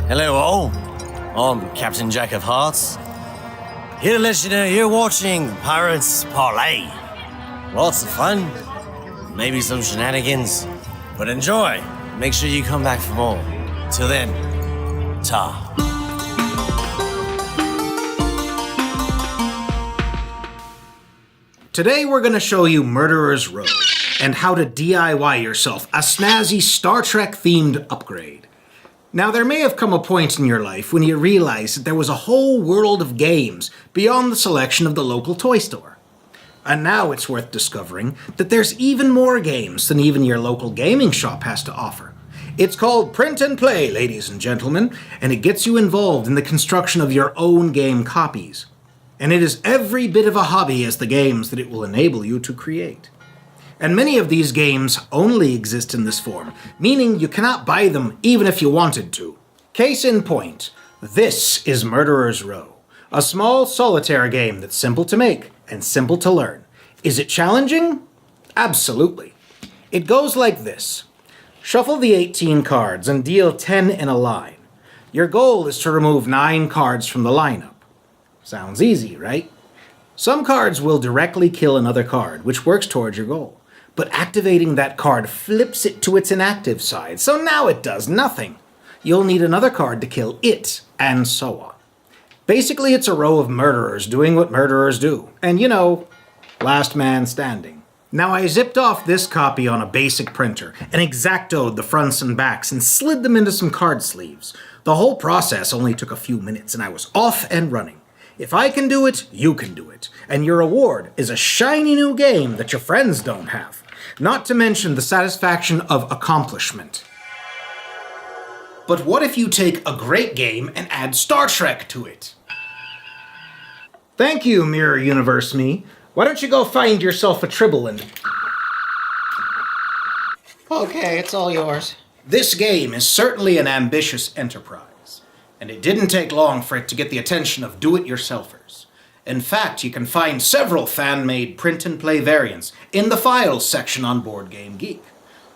Hello all, I'm Captain Jack of Hearts. Here to let you know you're watching Pirates Parley. Lots of fun, maybe some shenanigans, but enjoy. Make sure you come back for more. Till then, ta. Today we're going to show you Murderer's Row and how to DIY yourself a snazzy Star Trek themed upgrade. Now there may have come a point in your life when you realized that there was a whole world of games beyond the selection of the local toy store. And now it's worth discovering that there's even more games than even your local gaming shop has to offer. It's called Print and Play, ladies and gentlemen, and it gets you involved in the construction of your own game copies. And it is every bit of a hobby as the games that it will enable you to create. And many of these games only exist in this form, meaning you cannot buy them even if you wanted to. Case in point, this is Murderer's Row, a small solitaire game that's simple to make and simple to learn. Is it challenging? Absolutely. It goes like this. Shuffle the 18 cards and deal 10 in a line. Your goal is to remove 9 cards from the lineup. Sounds easy, right? Some cards will directly kill another card, which works towards your goal. But activating that card flips it to its inactive side, so now it does nothing. You'll need another card to kill it, and so on. Basically, it's a row of murderers doing what murderers do. And you know, last man standing. Now I zipped off this copy on a basic printer and X-Actoed the fronts and backs and slid them into some card sleeves. The whole process only took a few minutes and I was off and running. If I can do it, you can do it. And your reward is a shiny new game that your friends don't have. Not to mention the satisfaction of accomplishment. But what if you take a great game and add Star Trek to it? Thank you, Mirror Universe Me. Why don't you go find yourself a Tribble and... Okay, it's all yours. This game is certainly an ambitious enterprise. And it didn't take long for it to get the attention of do-it-yourselfers. In fact, you can find several fan-made print-and-play variants in the files section on Board Game Geek.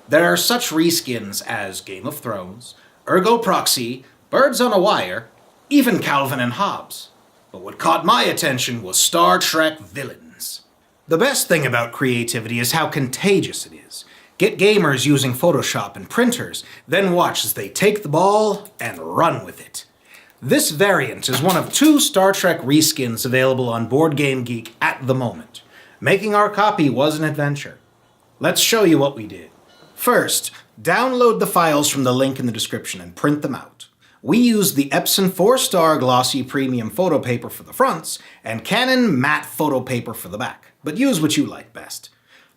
There are such reskins as Game of Thrones, Ergo Proxy, Birds on a Wire, even Calvin and Hobbes. But what caught my attention was Star Trek Villains. The best thing about creativity is how contagious it is. Get gamers using Photoshop and printers, then watch as they take the ball and run with it. This variant is one of 2 Star Trek reskins available on Board Game Geek at the moment. Making our copy was an adventure. Let's show you what we did. First, download the files from the link in the description and print them out. We used the Epson 4-star glossy premium photo paper for the fronts and Canon matte photo paper for the back, but use what you like best.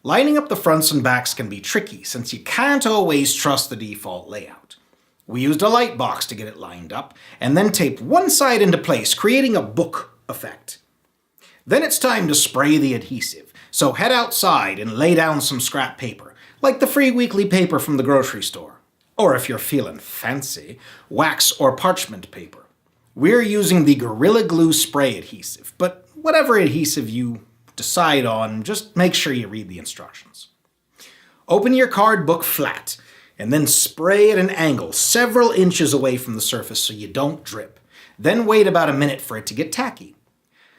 Lining up the fronts and backs can be tricky since you can't always trust the default layout. We used a light box to get it lined up, and then taped one side into place, creating a book effect. Then it's time to spray the adhesive, so head outside and lay down some scrap paper, like the free weekly paper from the grocery store. Or if you're feeling fancy, wax or parchment paper. We're using the Gorilla Glue spray adhesive, but whatever adhesive you decide on, just make sure you read the instructions. Open your card book flat, and then spray at an angle several inches away from the surface so you don't drip. Then wait about a minute for it to get tacky.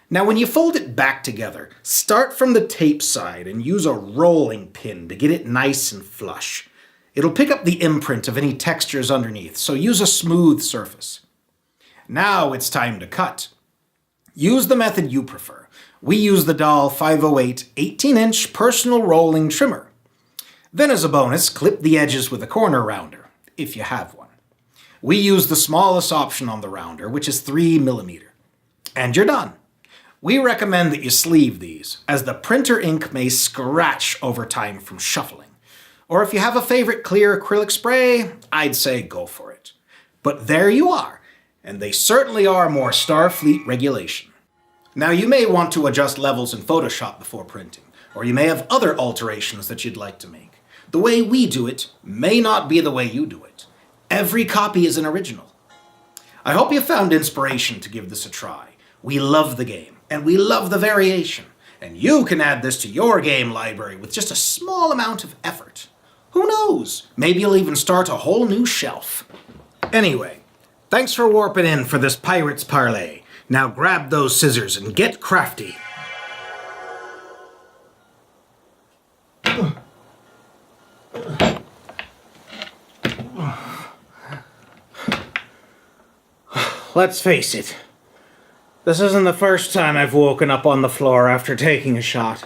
Now when you fold it back together, start from the tape side and use a rolling pin to get it nice and flush. It'll pick up the imprint of any textures underneath, so use a smooth surface. Now it's time to cut. Use the method you prefer. We use the Dahl 508 18-inch personal rolling trimmer. Then as a bonus, clip the edges with a corner rounder, if you have one. We use the smallest option on the rounder, which is 3mm. And you're done. We recommend that you sleeve these, as the printer ink may scratch over time from shuffling. Or if you have a favorite clear acrylic spray, I'd say go for it. But there you are, and they certainly are more Starfleet regulation. Now you may want to adjust levels in Photoshop before printing, or you may have other alterations that you'd like to make. The way we do it may not be the way you do it. Every copy is an original. I hope you found inspiration to give this a try. We love the game, and we love the variation, and you can add this to your game library with just a small amount of effort. Who knows? Maybe you'll even start a whole new shelf. Anyway, Thanks for warping in for this Pirates Parley. Now grab those scissors and get crafty. Let's face it. This isn't the first time I've woken up on the floor after taking a shot.